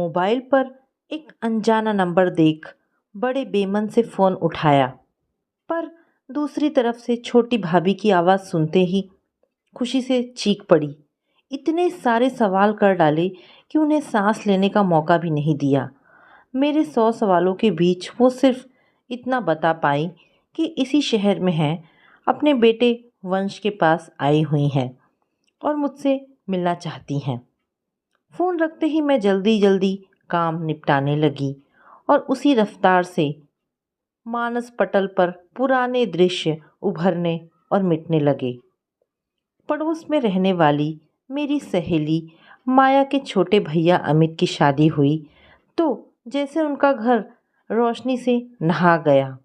Mobile पर एक अनजाना नंबर देख बड़े बेमन से फ़ोन उठाया, पर दूसरी तरफ से छोटी भाभी की आवाज़ सुनते ही खुशी से चीख पड़ी। इतने सारे सवाल कर डाले कि उन्हें सांस लेने का मौका भी नहीं दिया। मेरे 100 सवालों के बीच वो सिर्फ इतना बता पाई कि इसी शहर में हैं, अपने बेटे वंश के पास आई हुई हैं और मुझसे मिलना चाहती हैं। फ़ोन रखते ही मैं जल्दी जल्दी काम निपटाने लगी और उसी रफ्तार से मानस पटल पर पुराने दृश्य उभरने और मिटने लगे। पड़ोस में रहने वाली मेरी सहेली माया के छोटे भैया अमित की शादी हुई तो जैसे उनका घर रोशनी से नहा गया।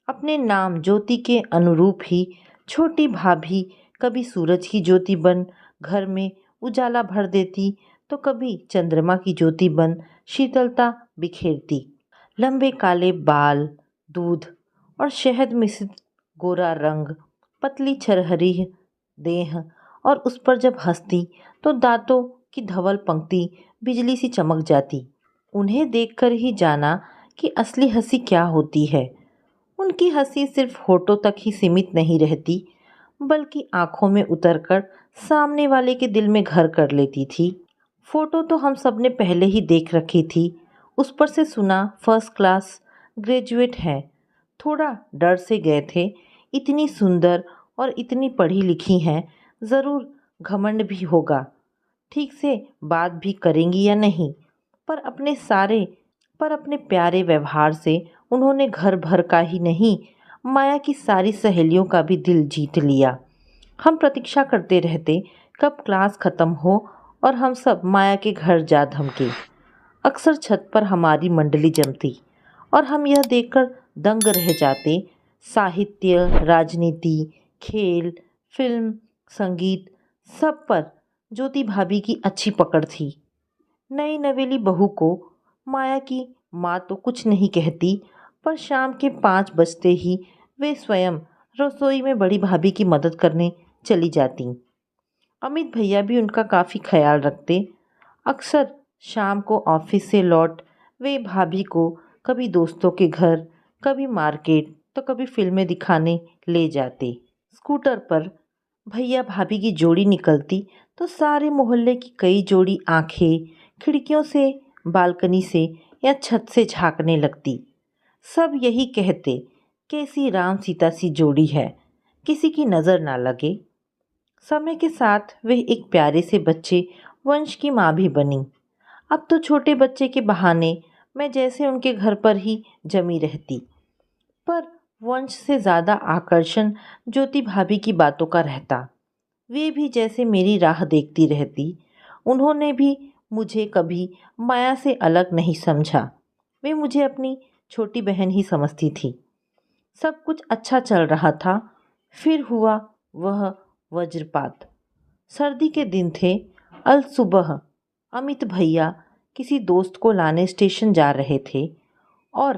अपने नाम ज्योति के अनुरूप ही छोटी भाभी कभी सूरज की ज्योति बन घर में उजाला भर देती तो कभी चंद्रमा की ज्योति बन शीतलता बिखेरती। लंबे काले बाल, दूध और शहद मिश्रित गोरा रंग, पतली छरहरी देह और उस पर जब हंसती तो दांतों की धवल पंक्ति बिजली सी चमक जाती। उन्हें देखकर ही जाना कि असली हंसी क्या होती है। उनकी हंसी सिर्फ होठों तक ही सीमित नहीं रहती, बल्कि आंखों में उतरकर सामने वाले के दिल में घर कर लेती थी। फोटो तो हम सब ने पहले ही देख रखी थी, उस पर से सुना फर्स्ट क्लास ग्रेजुएट है। थोड़ा डर से गए थे, इतनी सुंदर और इतनी पढ़ी लिखी हैं, ज़रूर घमंड भी होगा, ठीक से बात भी करेंगी या नहीं। पर अपने प्यारे व्यवहार से उन्होंने घर भर का ही नहीं, माया की सारी सहेलियों का भी दिल जीत लिया। हम प्रतीक्षा करते रहते कब क्लास ख़त्म हो और हम सब माया के घर जा धमके। अक्सर छत पर हमारी मंडली जमती और हम यह देखकर दंग रह जाते। साहित्य, राजनीति, खेल, फिल्म, संगीत, सब पर ज्योति भाभी की अच्छी पकड़ थी। नई नवेली बहू को माया की माँ तो कुछ नहीं कहती, पर शाम के 5 बजते ही वे स्वयं रसोई में बड़ी भाभी की मदद करने चली जाती। अमित भैया भी उनका काफ़ी ख्याल रखते। अक्सर शाम को ऑफिस से लौट वे भाभी को कभी दोस्तों के घर, कभी मार्केट तो कभी फिल्में दिखाने ले जाते। स्कूटर पर भैया भाभी की जोड़ी निकलती तो सारे मोहल्ले की कई जोड़ी आंखें खिड़कियों से, बालकनी से या छत से झांकने लगती। सब यही कहते, कैसी राम सीता सी जोड़ी है, किसी की नज़र ना लगे। समय के साथ वे एक प्यारे से बच्चे वंश की माँ भी बनी। अब तो छोटे बच्चे के बहाने मैं जैसे उनके घर पर ही जमी रहती, पर वंश से ज़्यादा आकर्षण ज्योति भाभी की बातों का रहता। वे भी जैसे मेरी राह देखती रहती। उन्होंने भी मुझे कभी माया से अलग नहीं समझा। वे मुझे अपनी छोटी बहन ही समझती थी। सब कुछ अच्छा चल रहा था, फिर हुआ वह वज्रपात। सर्दी के दिन थे। अल सुबह अमित भैया किसी दोस्त को लाने स्टेशन जा रहे थे और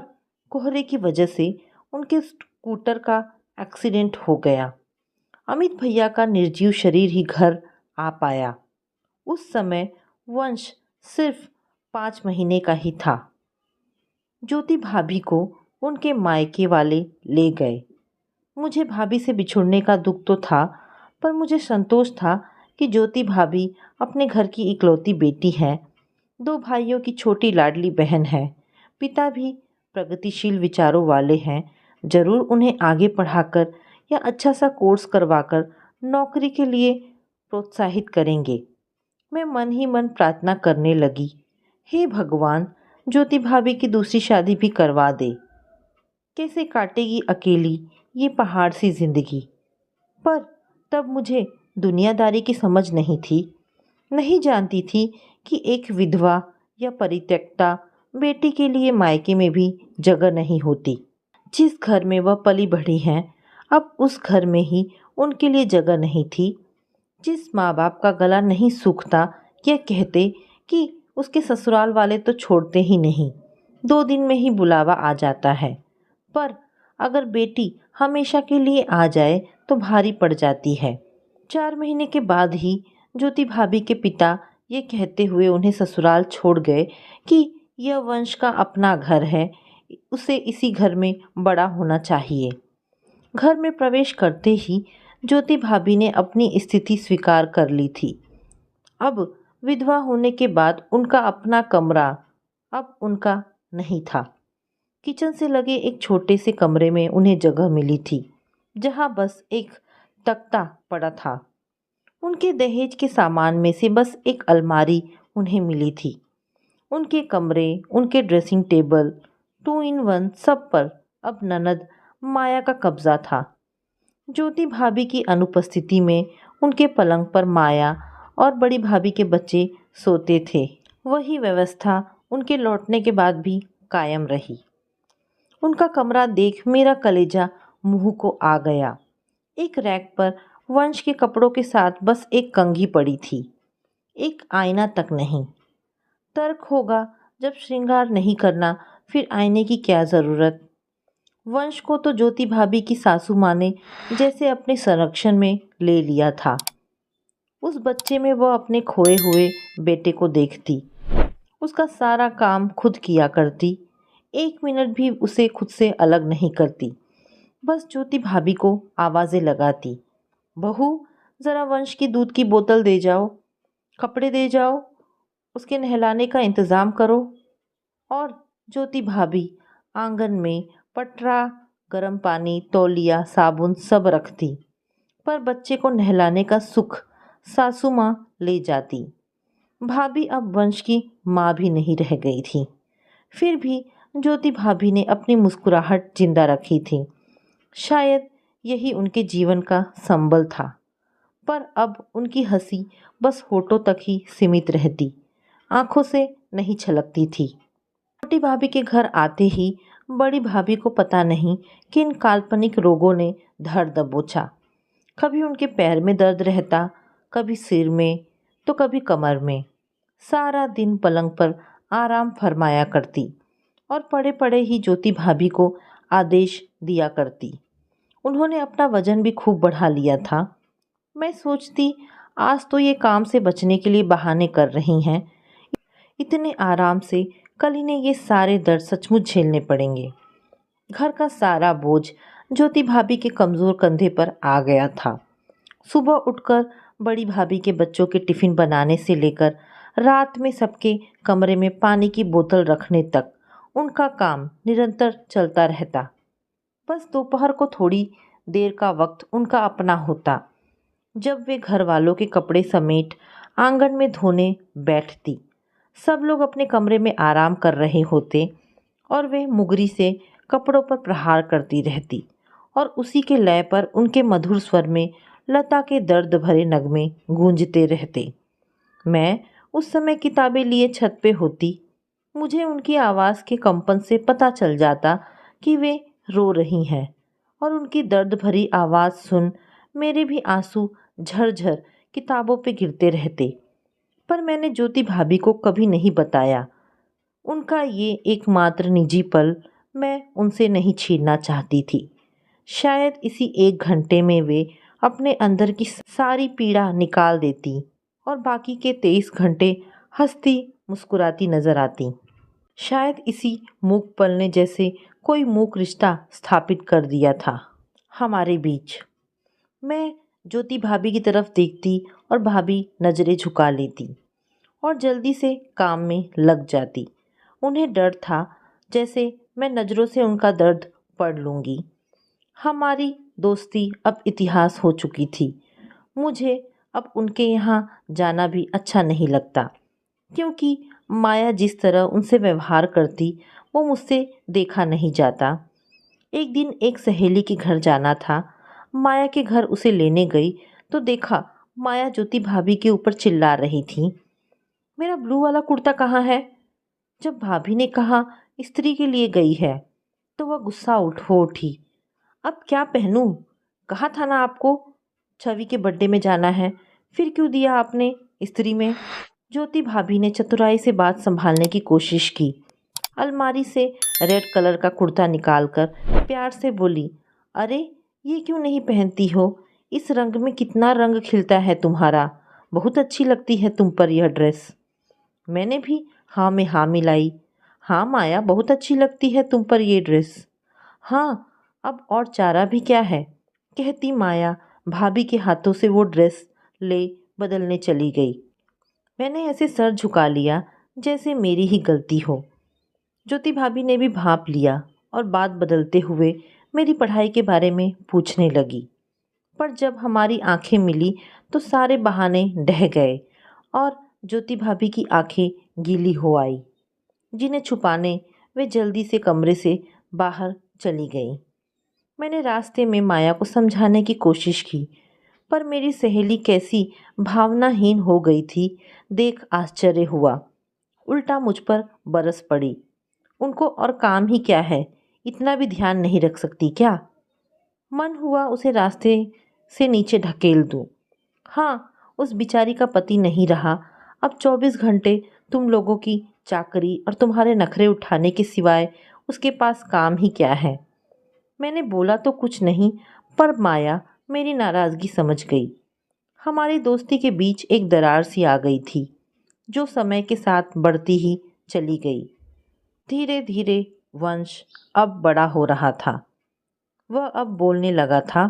कोहरे की वजह से उनके स्कूटर का एक्सीडेंट हो गया। अमित भैया का निर्जीव शरीर ही घर आ पाया। उस समय वंश सिर्फ 5 महीने का ही था। ज्योति भाभी को उनके मायके वाले ले गए। मुझे भाभी से बिछुड़ने का दुख तो था, पर मुझे संतोष था कि ज्योति भाभी अपने घर की इकलौती बेटी है। 2 भाइयों की छोटी लाडली बहन है। पिता भी प्रगतिशील विचारों वाले हैं। जरूर उन्हें आगे पढ़ाकर या अच्छा सा कोर्स करवाकर नौकरी के लिए प्रोत्साहित करेंगे। मैं मन ही मन प्रार्थना करने लगी, हे भगवान, ज्योति भाभी की दूसरी शादी भी करवा दे। कैसे काटेगी अकेली ये पहाड़ सी जिंदगी। पर तब मुझे दुनियादारी की समझ नहीं थी। नहीं जानती थी कि एक विधवा या परित्यक्ता बेटी के लिए मायके में भी जगह नहीं होती। जिस घर में वह पली बढ़ी हैं, अब उस घर में ही उनके लिए जगह नहीं थी। जिस माँ बाप का गला नहीं सूखता यह कहते कि उसके ससुराल वाले तो छोड़ते ही नहीं, 2 दिन में ही बुलावा आ जाता है, पर अगर बेटी हमेशा के लिए आ जाए तो भारी पड़ जाती है। 4 महीने के बाद ही ज्योति भाभी के पिता ये कहते हुए उन्हें ससुराल छोड़ गए कि यह वंश का अपना घर है, उसे इसी घर में बड़ा होना चाहिए। घर में प्रवेश करते ही ज्योति भाभी ने अपनी स्थिति स्वीकार कर ली थी। अब विधवा होने के बाद उनका अपना कमरा अब उनका नहीं था। किचन से लगे एक छोटे से कमरे में उन्हें जगह मिली थी, जहां बस एक तख्ता पड़ा था। उनके दहेज के सामान में से बस एक अलमारी उन्हें मिली थी। उनके कमरे, उनके ड्रेसिंग टेबल, 2 in 1 सब पर अब ननद माया का कब्जा था। ज्योति भाभी की अनुपस्थिति में उनके पलंग पर माया और बड़ी भाभी के बच्चे सोते थे। वही व्यवस्था उनके लौटने के बाद भी कायम रही। उनका कमरा देख मेरा कलेजा मुंह को आ गया। एक रैक पर वंश के कपड़ों के साथ बस एक कंघी पड़ी थी, एक आईना तक नहीं। तर्क होगा, जब श्रृंगार नहीं करना फिर आईने की क्या ज़रूरत। वंश को तो ज्योति भाभी की सासू माँ ने जैसे अपने संरक्षण में ले लिया था। उस बच्चे में वह अपने खोए हुए बेटे को देखती, उसका सारा काम खुद किया करती, 1 मिनट भी उसे खुद से अलग नहीं करती। बस ज्योति भाभी को आवाज़ें लगाती, बहू ज़रा वंश की दूध की बोतल दे जाओ, कपड़े दे जाओ, उसके नहलाने का इंतज़ाम करो। और ज्योति भाभी आंगन में पटरा, गर्म पानी, तौलिया, साबुन सब रखती, पर बच्चे को नहलाने का सुख सासू माँ ले जाती। भाभी अब वंश की माँ भी नहीं रह गई थी। फिर भी ज्योति भाभी ने अपनी मुस्कुराहट जिंदा रखी थी। शायद यही उनके जीवन का संबल था। पर अब उनकी हंसी बस होठों तक ही सीमित रहती, आंखों से नहीं छलकती थी। छोटी भाभी के घर आते ही बड़ी भाभी को पता नहीं किन काल्पनिक रोगों ने धर दबोचा। कभी उनके पैर में दर्द रहता, कभी सिर में, तो कभी कमर में। सारा दिन पलंग पर आराम फरमाया करती और पड़े पड़े ही ज्योति भाभी को आदेश दिया करती। उन्होंने अपना वजन भी खूब बढ़ा लिया था। मैं सोचती, आज तो ये काम से बचने के लिए बहाने कर रही हैं, इतने आराम से कल इन्हें ये सारे दर्द सचमुच झेलने पड़ेंगे। घर का सारा बोझ ज्योति भाभी के कमज़ोर कंधे पर आ गया था। सुबह उठकर बड़ी भाभी के बच्चों के टिफ़िन बनाने से लेकर रात में सबके कमरे में पानी की बोतल रखने तक उनका काम निरंतर चलता रहता। बस दोपहर को थोड़ी देर का वक्त उनका अपना होता, जब वे घर वालों के कपड़े समेट आंगन में धोने बैठती। सब लोग अपने कमरे में आराम कर रहे होते और वे मुगरी से कपड़ों पर प्रहार करती रहती और उसी के लय पर उनके मधुर स्वर में लता के दर्द भरे नगमे गूंजते रहते। मैं उस समय किताबें लिए छत पे होती। मुझे उनकी आवाज़ के कंपन से पता चल जाता कि वे रो रही हैं और उनकी दर्द भरी आवाज़ सुन मेरे भी आंसू झरझर किताबों पे गिरते रहते। पर मैंने ज्योति भाभी को कभी नहीं बताया। उनका ये एकमात्र निजी पल मैं उनसे नहीं छीनना चाहती थी। शायद इसी 1 घंटे में वे अपने अंदर की सारी पीड़ा निकाल देती और बाकी के 23 घंटे हंसती मुस्कुराती नजर आती। शायद इसी मूक पल ने जैसे कोई मूक रिश्ता स्थापित कर दिया था हमारे बीच। मैं ज्योति भाभी की तरफ देखती और भाभी नज़रें झुका लेती और जल्दी से काम में लग जाती। उन्हें डर था जैसे मैं नज़रों से उनका दर्द पढ़ लूँगी। हमारी दोस्ती अब इतिहास हो चुकी थी। मुझे अब उनके यहाँ जाना भी अच्छा नहीं लगता, क्योंकि माया जिस तरह उनसे व्यवहार करती वो मुझसे देखा नहीं जाता। एक दिन एक सहेली के घर जाना था। माया के घर उसे लेने गई तो देखा माया ज्योति भाभी के ऊपर चिल्ला रही थी, मेरा ब्लू वाला कुर्ता कहाँ है। जब भाभी ने कहा इस्त्री के लिए गई है तो वह गुस्सा हो उठी, अब क्या पहनूं, कहा था ना आपको छवि के बर्थडे में जाना है, फिर क्यों दिया आपने इस्त्री में। ज्योति भाभी ने चतुराई से बात संभालने की कोशिश की। अलमारी से रेड कलर का कुर्ता निकालकर प्यार से बोली, अरे ये क्यों नहीं पहनती हो, इस रंग में कितना रंग खिलता है तुम्हारा, बहुत अच्छी लगती है तुम पर यह ड्रेस। मैंने भी हाँ में हाँ मिलाई। हाँ माया, बहुत अच्छी लगती है तुम पर ये ड्रेस। हाँ, अब और चारा भी क्या है, कहती माया भाभी के हाथों से वो ड्रेस ले बदलने चली गई। मैंने ऐसे सर झुका लिया जैसे मेरी ही गलती हो। ज्योति भाभी ने भी भाप लिया और बात बदलते हुए मेरी पढ़ाई के बारे में पूछने लगी। पर जब हमारी आंखें मिली तो सारे बहाने ढह गए और ज्योति भाभी की आंखें गीली हो आई, जिन्हें छुपाने वे जल्दी से कमरे से बाहर चली गई। मैंने रास्ते में माया को समझाने की कोशिश की, पर मेरी सहेली कैसी भावनाहीन हो गई थी, देख आश्चर्य हुआ। उल्टा मुझ पर बरस पड़ी। उनको और काम ही क्या है, इतना भी ध्यान नहीं रख सकती क्या? मन हुआ उसे रास्ते से नीचे ढकेल दूं। हाँ, उस बिचारी का पति नहीं रहा। अब 24 घंटे तुम लोगों की चाकरी और तुम्हारे नखरे उठाने के सिवाय उसके पास काम ही क्या है? मैंने बोला तो कुछ नहीं, पर माया मेरी नाराज़गी समझ गई। हमारी दोस्ती के बीच एक दरार सी आ गई थी, जो समय के साथ बढ़ती ही चली गई। धीरे धीरे वंश अब बड़ा हो रहा था। वह अब बोलने लगा था,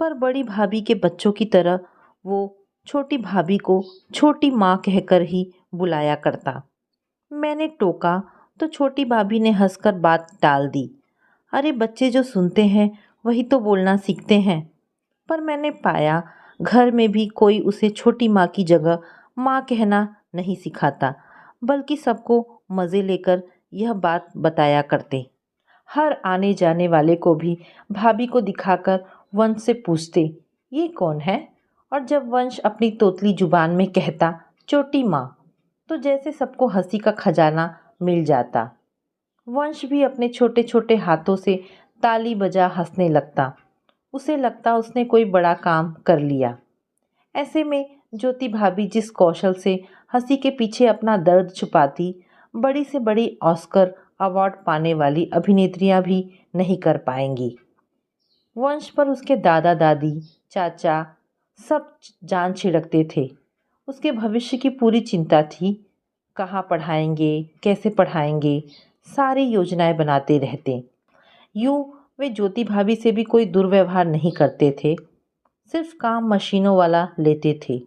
पर बड़ी भाभी के बच्चों की तरह वो छोटी भाभी को छोटी माँ कहकर ही बुलाया करता। मैंने टोका तो छोटी भाभी ने हंसकर बात टाल दी। अरे बच्चे जो सुनते हैं वही तो बोलना सीखते हैं। पर मैंने पाया घर में भी कोई उसे छोटी माँ की जगह माँ कहना नहीं सिखाता, बल्कि सबको मज़े लेकर यह बात बताया करते। हर आने जाने वाले को भी भाभी को दिखाकर वंश से पूछते, ये कौन है? और जब वंश अपनी तोतली जुबान में कहता छोटी माँ, तो जैसे सबको हंसी का खजाना मिल जाता। वंश भी अपने छोटे छोटे हाथों से ताली बजा हंसने लगता। उसे लगता उसने कोई बड़ा काम कर लिया। ऐसे में ज्योति भाभी जिस कौशल से हंसी के पीछे अपना दर्द छुपाती, बड़ी से बड़ी ऑस्कर अवार्ड पाने वाली अभिनेत्रियां भी नहीं कर पाएंगी। वंश पर उसके दादा दादी, चाचा सब जान छिड़कते थे। उसके भविष्य की पूरी चिंता थी। कहाँ पढ़ाएंगे, कैसे पढ़ाएंगे, सारी योजनाएं बनाते रहते। यूं वे ज्योति भाभी से भी कोई दुर्व्यवहार नहीं करते थे, सिर्फ काम मशीनों वाला लेते थे,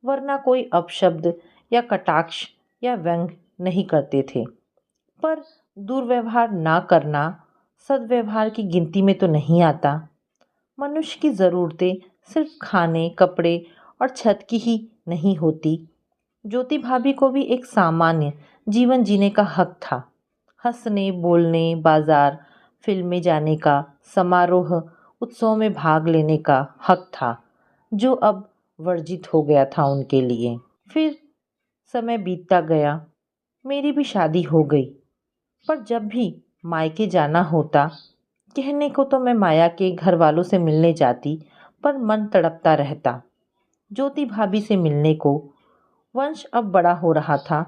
वरना कोई अपशब्द या कटाक्ष या व्यंग नहीं करते थे। पर दुर्व्यवहार ना करना सद्व्यवहार की गिनती में तो नहीं आता। मनुष्य की ज़रूरतें सिर्फ खाने, कपड़े और छत की ही नहीं होती। ज्योति भाभी को भी एक सामान्य जीवन जीने का हक था। हंसने, बोलने, बाजार, फिल्में जाने का, समारोह, उत्सव में भाग लेने का हक था, जो अब वर्जित हो गया था उनके लिए। फिर समय बीतता गया, मेरी भी शादी हो गई। पर जब भी मायके जाना होता, कहने को तो मैं माया के घर वालों से मिलने जाती, पर मन तड़पता रहता ज्योति भाभी से मिलने को। वंश अब बड़ा हो रहा था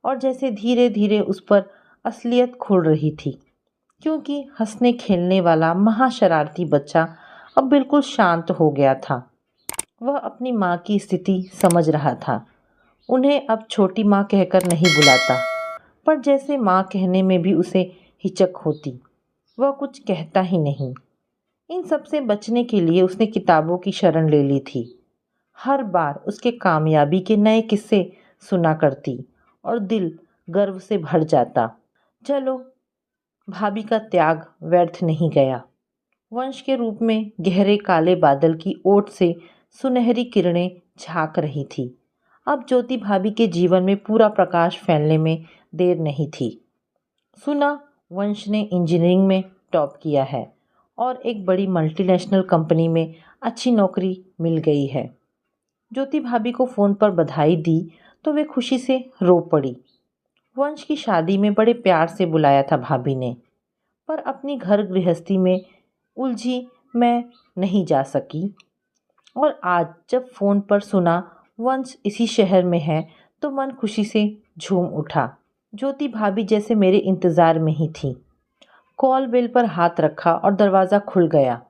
और जैसे धीरे धीरे उस पर असलियत खुल रही थी, क्योंकि हंसने खेलने वाला महाशरारती बच्चा अब बिल्कुल शांत हो गया था। वह अपनी माँ की स्थिति समझ रहा था। उन्हें अब छोटी माँ कहकर नहीं बुलाता, पर जैसे माँ कहने में भी उसे हिचक होती। वह कुछ कहता ही नहीं। इन सब से बचने के लिए उसने किताबों की शरण ले ली थी। हर बार उसके कामयाबी के नए किस्से सुना करती और दिल गर्व से भर जाता। चलो, भाभी का त्याग व्यर्थ नहीं गया। वंश के रूप में गहरे काले बादल की ओट से सुनहरी किरणें झांक रही थी। अब ज्योति भाभी के जीवन में पूरा प्रकाश फैलने में देर नहीं थी। सुना वंश ने इंजीनियरिंग में टॉप किया है और एक बड़ी मल्टीनेशनल कंपनी में अच्छी नौकरी मिल गई है। ज्योति भाभी को फ़ोन पर बधाई दी तो वे खुशी से रो पड़ी। वंश की शादी में बड़े प्यार से बुलाया था भाभी ने, पर अपनी घर गृहस्थी में उलझी मैं नहीं जा सकी। और आज जब फ़ोन पर सुना वंश इसी शहर में है, तो मन खुशी से झूम उठा। ज्योति भाभी जैसे मेरे इंतज़ार में ही थी। कॉल बेल पर हाथ रखा और दरवाज़ा खुल गया।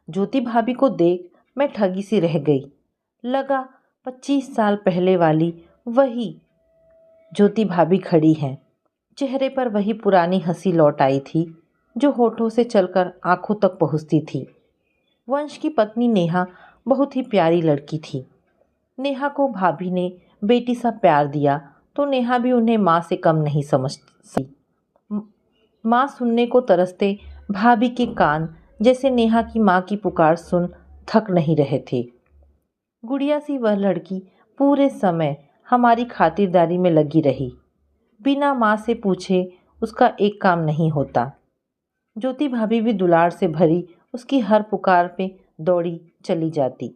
ज्योति भाभी को देख मैं ठगी सी रह गई। लगा 25 साल पहले वाली वही ज्योति भाभी खड़ी हैं। चेहरे पर वही पुरानी हंसी लौट आई थी जो होठों से चलकर आंखों तक पहुंचती थी। वंश की पत्नी नेहा बहुत ही प्यारी लड़की थी। नेहा को भाभी ने बेटी सा प्यार दिया तो नेहा भी उन्हें माँ से कम नहीं समझती। माँ सुनने को तरसते भाभी के कान जैसे नेहा की माँ की पुकार सुन थक नहीं रहे थे। गुड़िया सी वह लड़की पूरे समय हमारी खातिरदारी में लगी रही। बिना माँ से पूछे उसका एक काम नहीं होता। ज्योति भाभी भी दुलार से भरी उसकी हर पुकार पे दौड़ी चली जाती।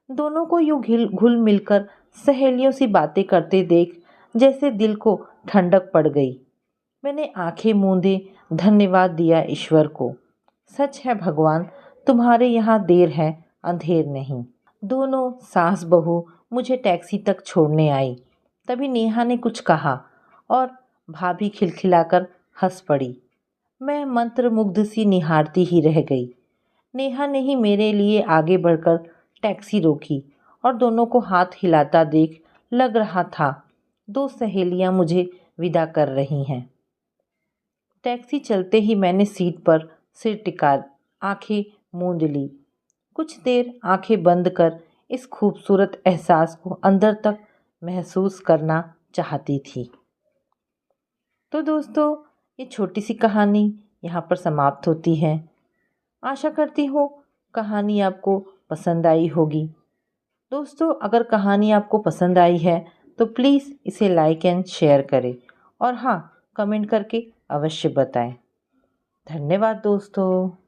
दोनों को यूं घुल मिलकर सहेलियों सी बातें करते देख जैसे दिल को ठंडक पड़ गई। मैंने आंखें मूंदे धन्यवाद दिया ईश्वर को। सच है भगवान, तुम्हारे यहाँ देर है अंधेर नहीं। दोनों सास बहू मुझे टैक्सी तक छोड़ने आई। तभी नेहा ने कुछ कहा और भाभी खिलखिलाकर हंस पड़ी। मैं मंत्रमुग्ध सी निहारती ही रह गई। नेहा ने ही मेरे लिए आगे बढ़कर टैक्सी रोकी और दोनों को हाथ हिलाता देख लग रहा था दो सहेलियां मुझे विदा कर रही हैं। टैक्सी चलते ही मैंने सीट पर सिर टिका आंखें मूंद ली। कुछ देर आंखें बंद कर इस खूबसूरत एहसास को अंदर तक महसूस करना चाहती थी। तो दोस्तों, ये छोटी सी कहानी यहाँ पर समाप्त होती है। आशा करती हूँ कहानी आपको पसंद आई होगी। दोस्तों, अगर कहानी आपको पसंद आई है तो प्लीज़ इसे लाइक एंड शेयर करें और हाँ, कमेंट करके अवश्य बताएं। धन्यवाद दोस्तों।